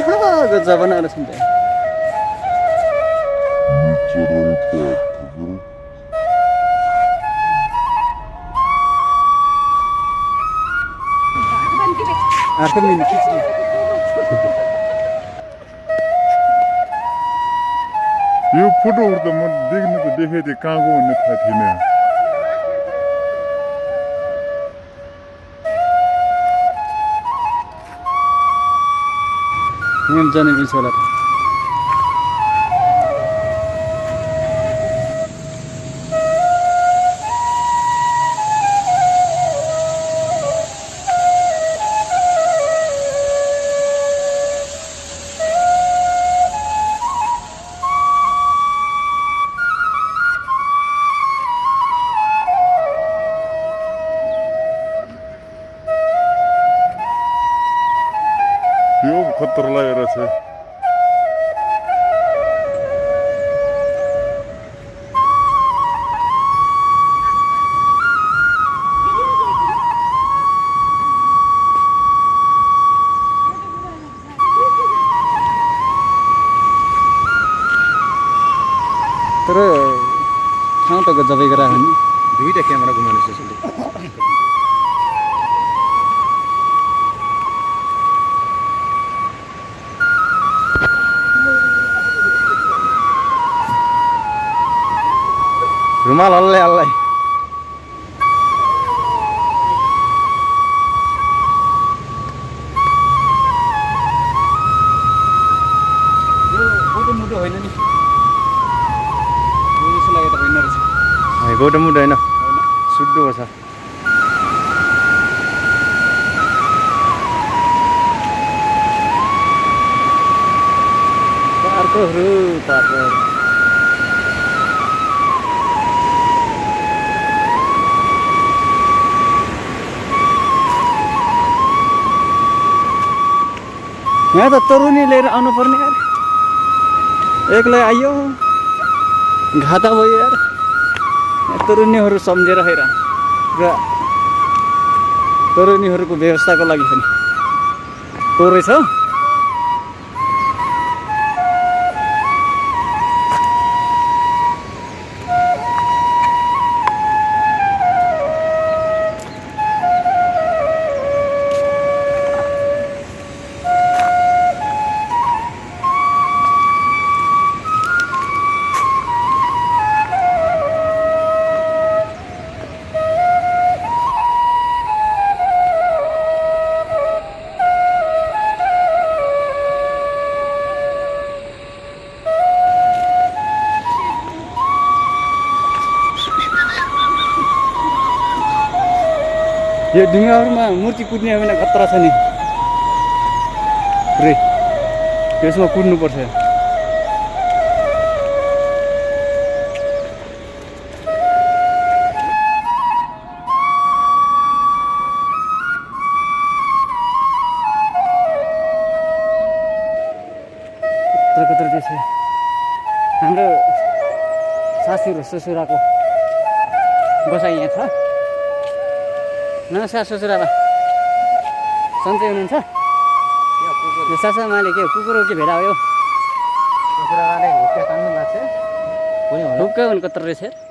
गजब बनाएर छ नि अर्को मिनिट यो फोटो त म देख्न त देखेँ थिएँ कहाँको भन्ने थाहा थिएन यहाँ जाने मिल्छ होला त यो खतर लागेर छ तर ठाउँ त गजबै गरा हो नि दुईटा क्यामेरा घुमाउने छ रुमाल हल्लै हल्लै यो फोटो मुटो होइन नि जस्तो लागेको त होइन रहेछ गोटो मुटो होइन सुड्डो छ पार्कहरू पार्क यहाँ त तरुनी लिएर आउनु पर्ने यार एक्लै आइयो घाटा भयो यार तरुनीहरू सम्झेर खैर र तरुनीहरूको व्यवस्थाको लागि पनि तोरै छ यो ढुङ्गाहरूमा मूर्ति कुद्ने हो भने खतरा छ नि पुरै त्यसमा कुद्नुपर्छ कत्र देश हाम्रो सासू र ससुराको बसाइ यहाँ छ नमस्कार ससुराबा सन्चै हुनुहुन्छ यो सासुमाले के कुकुरको के भेडा हो यो ससुराले हुक्का तान्नु भएको छ हुक्का भने कत्रो रहेछ